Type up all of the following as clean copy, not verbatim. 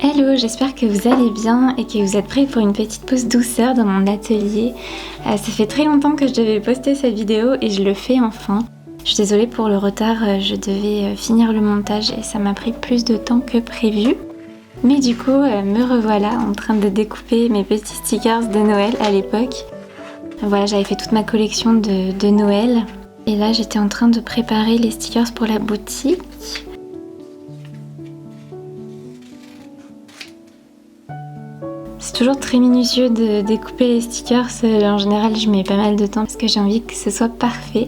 Hello, j'espère que vous allez bien et que vous êtes prêts pour une petite pause douceur dans mon atelier. Ça fait très longtemps que je devais poster cette vidéo et je le fais enfin. Je suis désolée pour le retard, je devais finir le montage et ça m'a pris plus de temps que prévu. Mais du coup, me revoilà en train de découper mes petits stickers de Noël à l'époque. Voilà, j'avais fait toute ma collection de Noël. Et là, j'étais en train de préparer les stickers pour la boutique. C'est toujours très minutieux de découper les stickers. En général, je mets pas mal de temps parce que j'ai envie que ce soit parfait.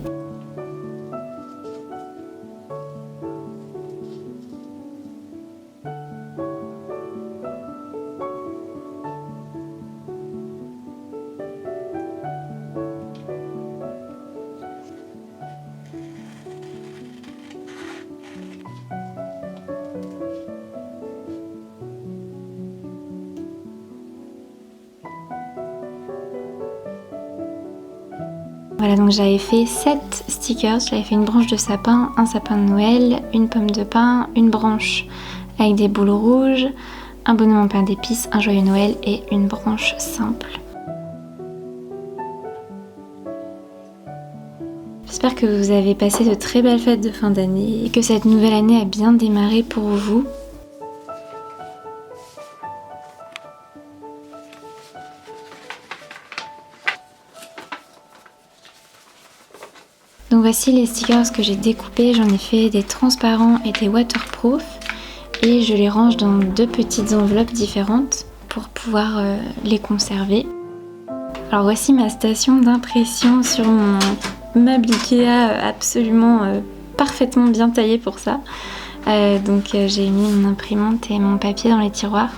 Voilà, donc j'avais fait 7 stickers, j'avais fait une branche de sapin, un sapin de Noël, une pomme de pin, une branche avec des boules rouges, un bonhomme en pain d'épices, un joyeux Noël et une branche simple. J'espère que vous avez passé de très belles fêtes de fin d'année et que cette nouvelle année a bien démarré pour vous. Donc voici les stickers que j'ai découpés, j'en ai fait des transparents et des waterproof et je les range dans 2 petites enveloppes différentes pour pouvoir les conserver. Alors voici ma station d'impression sur mon meuble Ikea absolument parfaitement bien taillé pour ça. Donc j'ai mis mon imprimante et mon papier dans les tiroirs.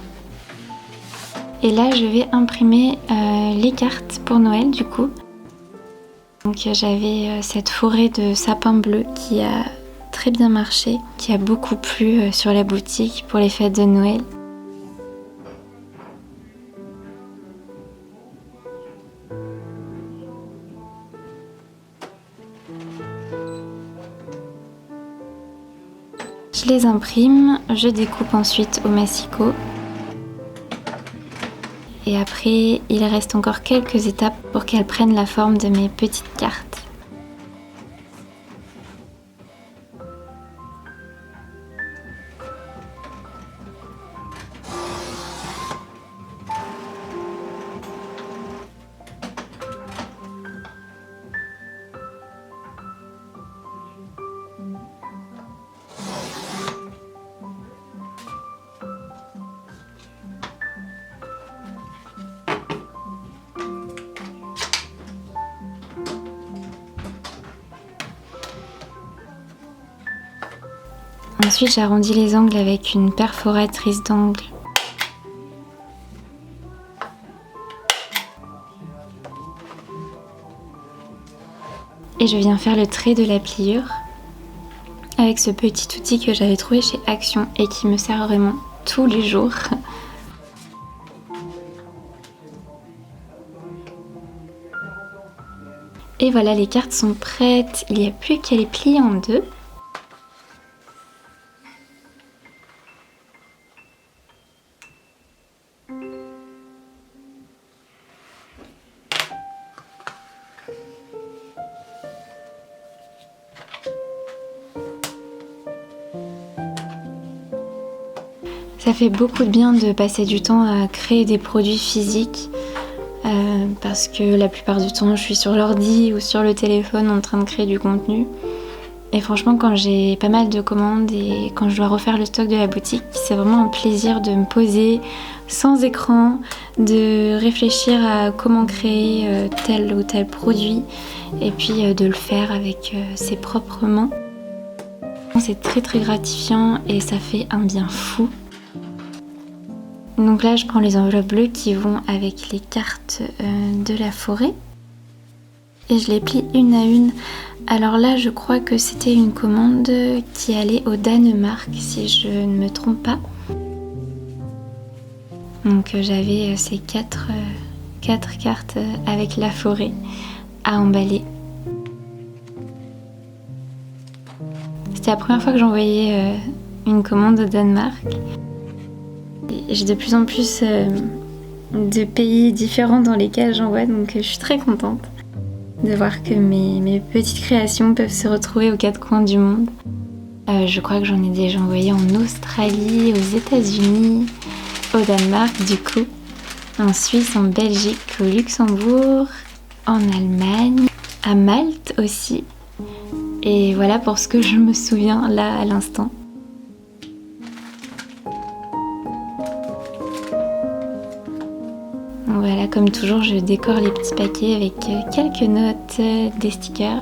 Et là je vais imprimer les cartes pour Noël du coup. Donc j'avais cette forêt de sapins bleus qui a très bien marché, qui a beaucoup plu sur la boutique pour les fêtes de Noël. Je les imprime, je découpe ensuite au massicot. Et après, il reste encore quelques étapes pour qu'elles prennent la forme de mes petites cartes. Ensuite, j'arrondis les angles avec une perforatrice d'angle. Et je viens faire le trait de la pliure avec ce petit outil que j'avais trouvé chez Action et qui me sert vraiment tous les jours. Et voilà, les cartes sont prêtes, il n'y a plus qu'à les plier en 2. Ça fait beaucoup de bien de passer du temps à créer des produits physiques parce que la plupart du temps je suis sur l'ordi ou sur le téléphone en train de créer du contenu. Et franchement, quand j'ai pas mal de commandes et quand je dois refaire le stock de la boutique, c'est vraiment un plaisir de me poser sans écran, de réfléchir à comment créer tel ou tel produit et puis de le faire avec ses propres mains. C'est très gratifiant et ça fait un bien fou. Donc là je prends les enveloppes bleues qui vont avec les cartes de la forêt et je les plie une à une. Alors là je crois que c'était une commande qui allait au Danemark si je ne me trompe pas. Donc j'avais ces quatre cartes avec la forêt à emballer. C'était la première fois que j'envoyais une commande au Danemark. J'ai de plus en plus de pays différents dans lesquels j'envoie, donc je suis très contente de voir que mes petites créations peuvent se retrouver aux quatre coins du monde. Je crois que j'en ai déjà envoyé en Australie, aux États-Unis, au Danemark du coup, en Suisse, en Belgique, au Luxembourg, en Allemagne, à Malte aussi. Et voilà pour ce que je me souviens là à l'instant. Voilà, comme toujours, je décore les petits paquets avec quelques notes, des stickers.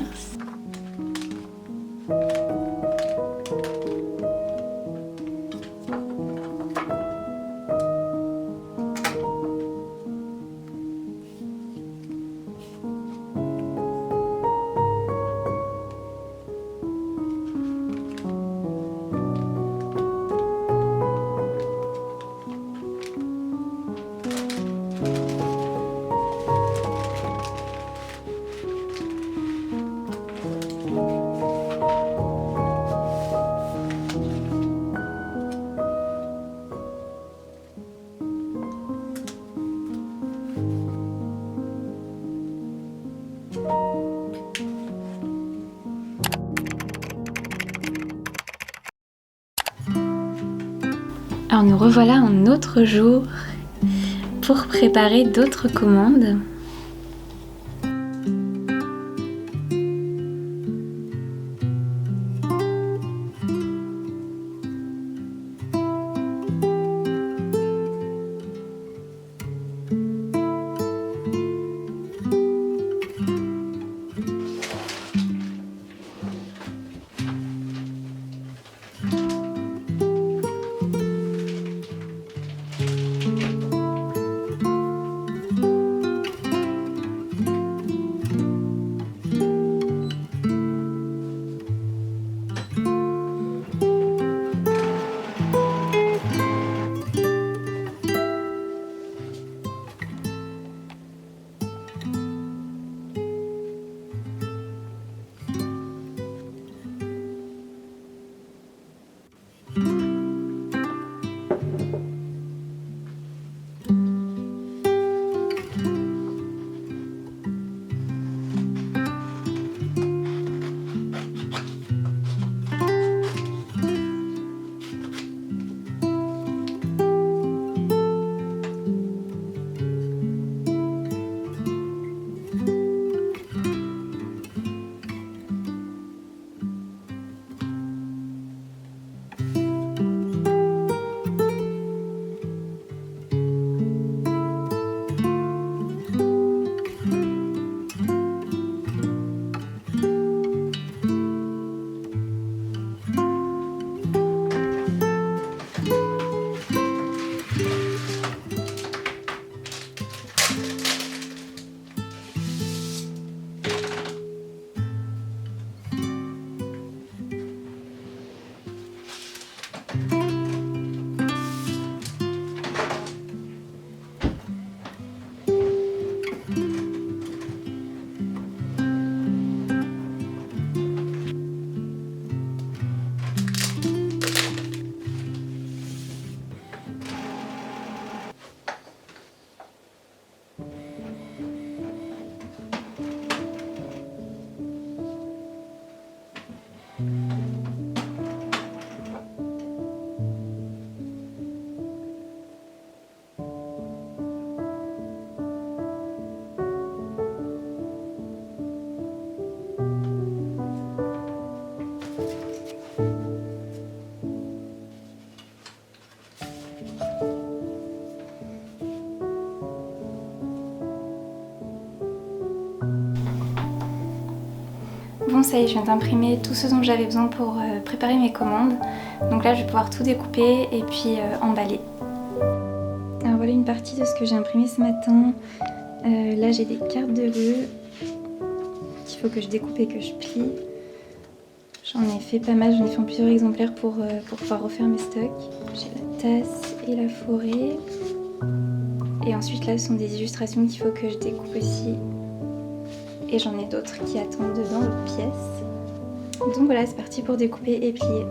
Alors nous revoilà un autre jour pour préparer d'autres commandes. Bon, ça y est, je viens d'imprimer tout ce dont j'avais besoin pour préparer mes commandes. Donc là, je vais pouvoir tout découper et puis emballer. voilà une partie de ce que j'ai imprimé ce matin. Là j'ai des cartes de rue qu'il faut que je découpe et que je plie. J'en ai fait pas mal, j'en ai fait en plusieurs exemplaires pour pouvoir refaire mes stocks. J'ai la tasse et la forêt. Et ensuite là ce sont des illustrations qu'il faut que je découpe aussi. Et j'en ai d'autres qui attendent dans l'autre pièce. Donc voilà, c'est parti pour découper et plier.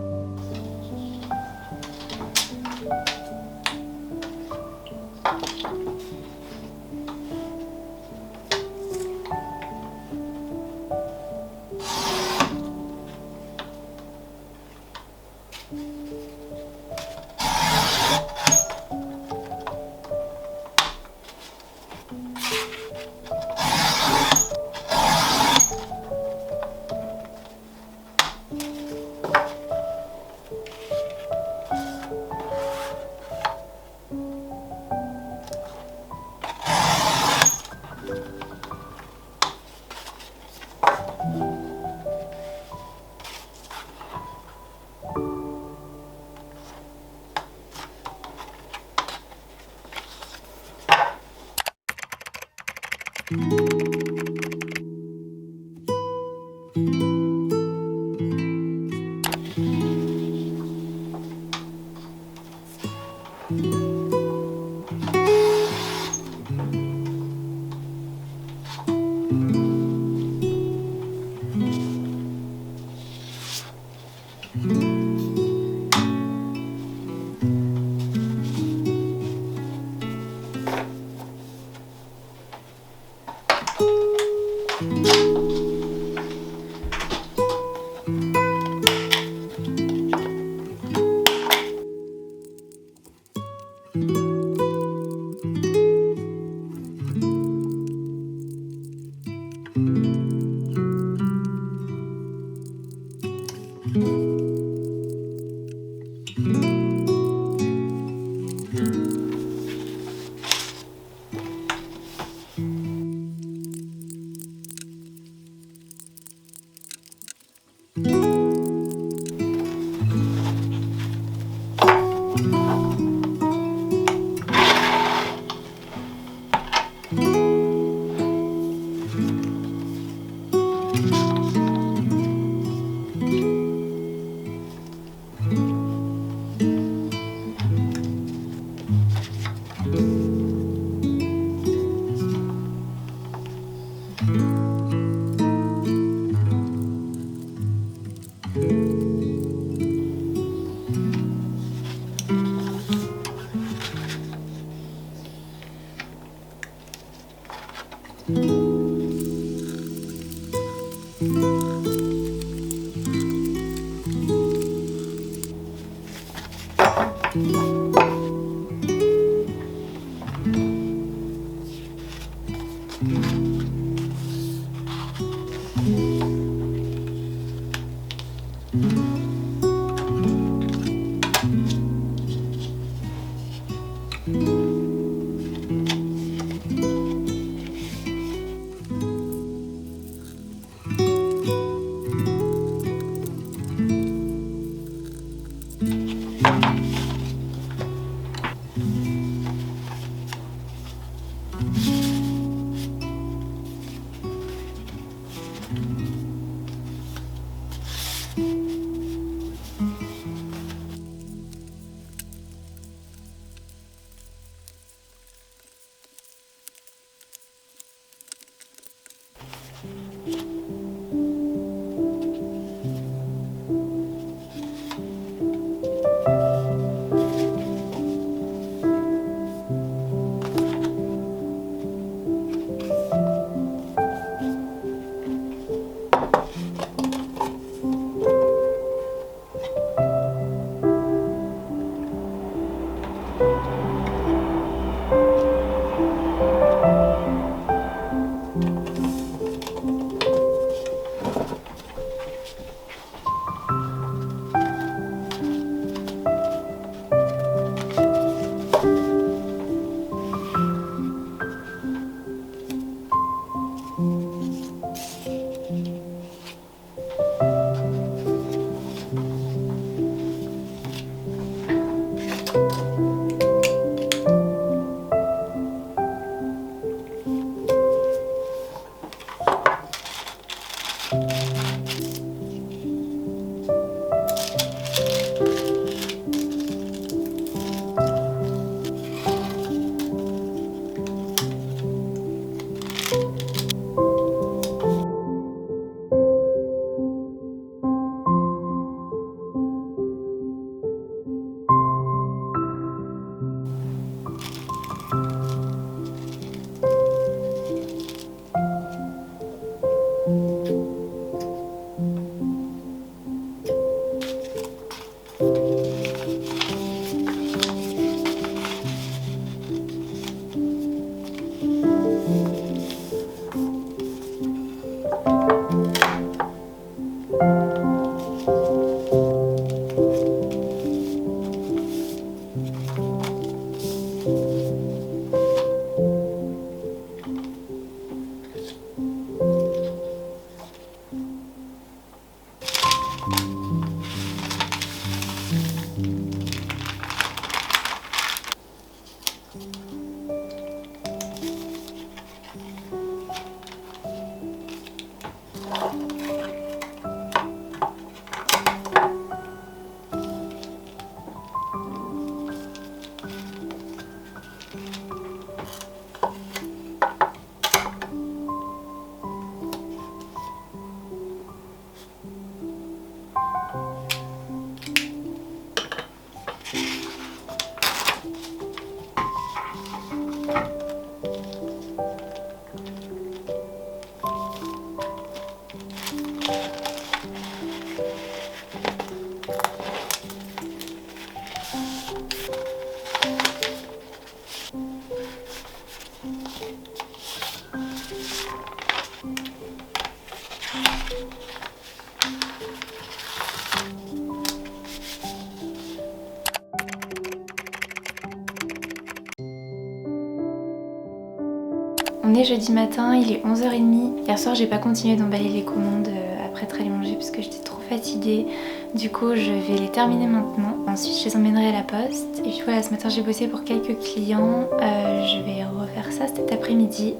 On est jeudi matin, il est 11h30. Hier soir j'ai pas continué d'emballer les commandes après être allée manger parce que j'étais trop fatiguée. Du coup je vais les terminer maintenant. Ensuite je les emmènerai à la poste. Et puis voilà, ce matin j'ai bossé pour quelques clients. Je vais refaire ça cet après-midi.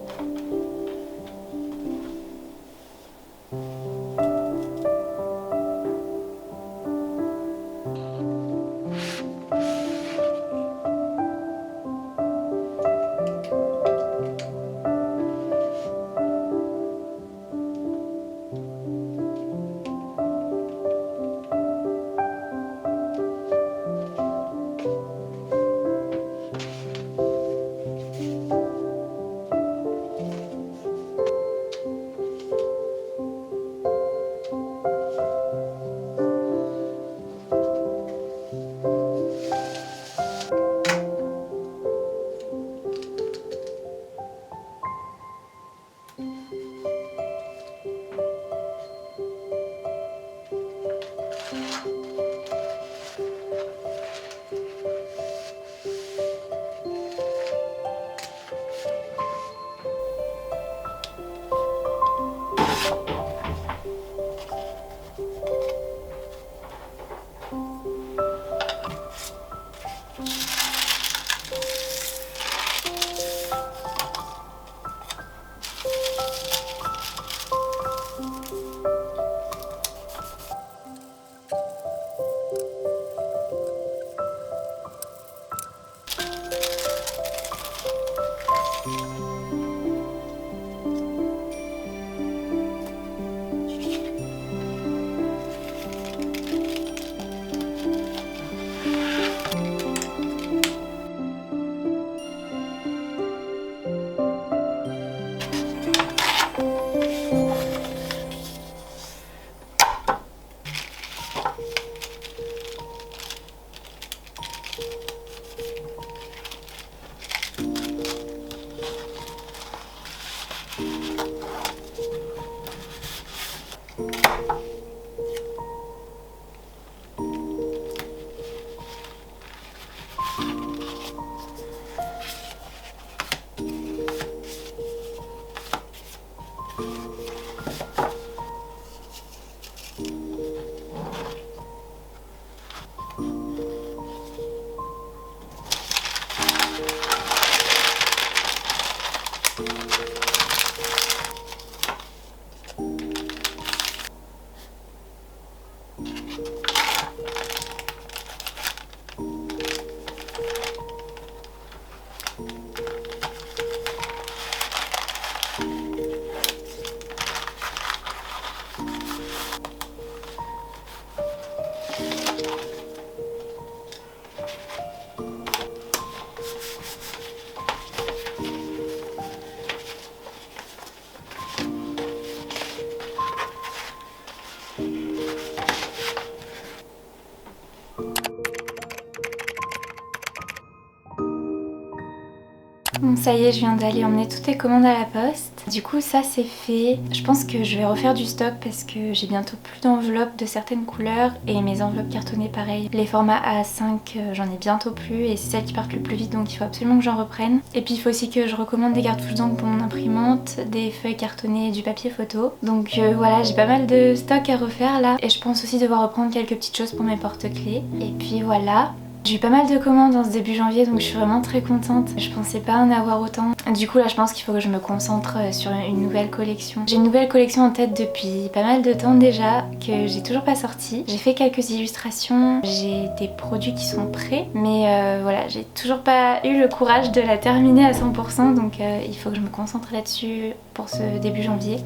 Bon, ça y est, je viens d'aller emmener toutes les commandes à la poste. Du coup, ça c'est fait. Je pense que je vais refaire du stock parce que j'ai bientôt plus d'enveloppes de certaines couleurs et mes enveloppes cartonnées pareil. Les formats A5, j'en ai bientôt plus et c'est celles qui partent le plus vite donc il faut absolument que j'en reprenne. Et puis il faut aussi que je recommande des cartouches d'encre pour mon imprimante, des feuilles cartonnées et du papier photo. Donc voilà, j'ai pas mal de stock à refaire là et je pense aussi devoir reprendre quelques petites choses pour mes porte-clés. Et puis voilà. J'ai eu pas mal de commandes en ce début janvier donc je suis vraiment très contente. Je pensais pas en avoir autant. Du coup là je pense qu'il faut que je me concentre sur une nouvelle collection. J'ai une nouvelle collection en tête depuis pas mal de temps déjà que j'ai toujours pas sorti. J'ai fait quelques illustrations, j'ai des produits qui sont prêts mais voilà, j'ai toujours pas eu le courage de la terminer à 100% donc il faut que je me concentre là-dessus pour ce début janvier.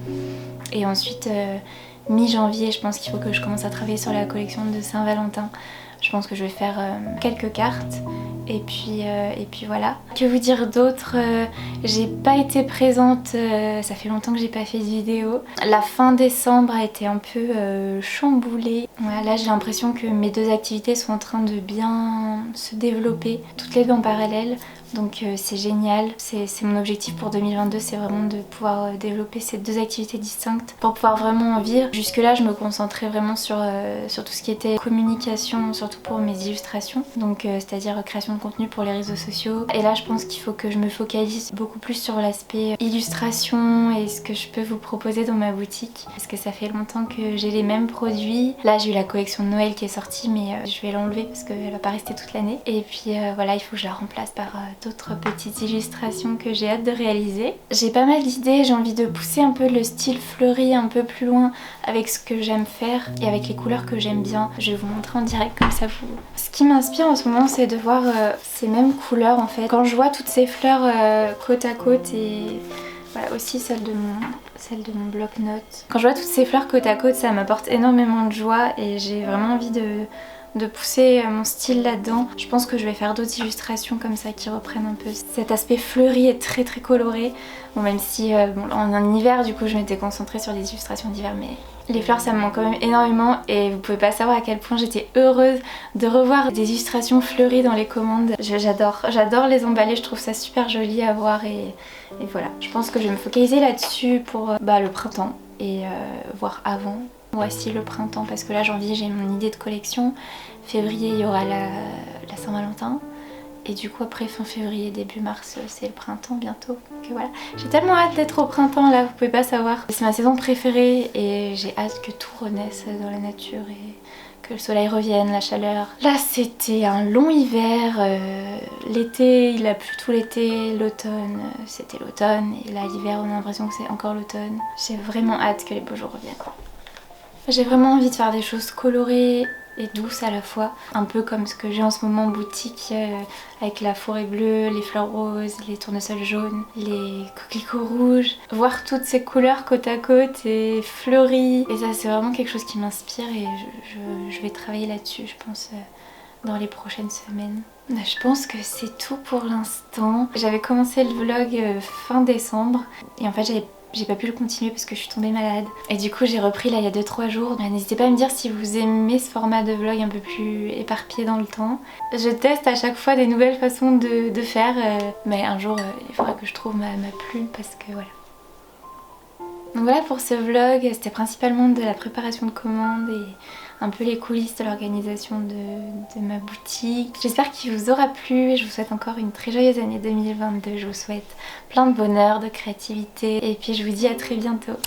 Et ensuite mi-janvier je pense qu'il faut que je commence à travailler sur la collection de Saint-Valentin. Je pense que je vais faire quelques cartes. Et puis voilà. Que vous dire d'autre? J'ai pas été présente, ça fait longtemps que j'ai pas fait de vidéo. La fin décembre a été un peu chamboulée. Voilà, là j'ai l'impression que mes deux activités sont en train de bien se développer, toutes les deux en parallèle. Donc c'est génial, c'est mon objectif pour 2022, c'est vraiment de pouvoir développer ces deux activités distinctes pour pouvoir vraiment en vivre. Jusque là je me concentrais vraiment sur tout ce qui était communication, surtout pour mes illustrations, donc c'est-à-dire création de contenu pour les réseaux sociaux. Et là je pense qu'il faut que je me focalise beaucoup plus sur l'aspect illustration et ce que je peux vous proposer dans ma boutique, parce que ça fait longtemps que j'ai les mêmes produits. Là j'ai eu la collection de Noël qui est sortie, mais je vais l'enlever parce qu'elle va pas rester toute l'année. Et puis voilà, il faut que je la remplace par d'autres petites illustrations que j'ai hâte de réaliser. J'ai pas mal d'idées, j'ai envie de pousser un peu le style fleuri un peu plus loin avec ce que j'aime faire et avec les couleurs que j'aime bien. Je vais vous montrer en direct comme ça vous... Ce qui m'inspire en ce moment c'est de voir ces mêmes couleurs en fait. Quand je vois toutes ces fleurs côte à côte et voilà, aussi celle de mon bloc-notes. Quand je vois toutes ces fleurs côte à côte, ça m'apporte énormément de joie et j'ai vraiment envie de pousser mon style là-dedans. Je pense que je vais faire d'autres illustrations comme ça qui reprennent un peu cet aspect fleuri et très très coloré. Bon, même si bon, en hiver du coup je m'étais concentrée sur les illustrations d'hiver, mais les fleurs ça me manque quand même énormément et vous pouvez pas savoir à quel point j'étais heureuse de revoir des illustrations fleuries dans les commandes. J'adore les emballer, je trouve ça super joli à voir et voilà. Je pense que je vais me focaliser là-dessus pour le printemps et voir avant. Voici le printemps parce que là janvier j'ai mon idée de collection, février il y aura la Saint-Valentin et du coup après fin février début mars c'est le printemps bientôt. Donc voilà, j'ai tellement hâte d'être au printemps là, vous pouvez pas savoir. C'est ma saison préférée et j'ai hâte que tout renaisse dans la nature et que le soleil revienne, la chaleur. Là c'était un long hiver, l'été il a plu tout l'été, l'automne c'était l'automne et là l'hiver on a l'impression que c'est encore l'automne. J'ai vraiment hâte que les beaux jours reviennent. J'ai vraiment envie de faire des choses colorées et douces à la fois. Un peu comme ce que j'ai en ce moment en boutique avec la forêt bleue, les fleurs roses, les tournesols jaunes, les coquelicots rouges. Voir toutes ces couleurs côte à côte et fleuries. Et ça c'est vraiment quelque chose qui m'inspire et je vais travailler là-dessus je pense dans les prochaines semaines. Je pense que c'est tout pour l'instant. J'avais commencé le vlog fin décembre et en fait j'ai pas pu le continuer parce que je suis tombée malade. Et du coup j'ai repris là il y a 2-3 jours. N'hésitez pas à me dire si vous aimez ce format de vlog un peu plus éparpillé dans le temps. Je teste à chaque fois des nouvelles façons de faire. Mais un jour il faudra que je trouve ma plume parce que voilà. Donc voilà pour ce vlog, c'était principalement de la préparation de commandes et un peu les coulisses de l'organisation de ma boutique. J'espère qu'il vous aura plu et je vous souhaite encore une très joyeuse année 2022. Je vous souhaite plein de bonheur, de créativité et puis je vous dis à très bientôt.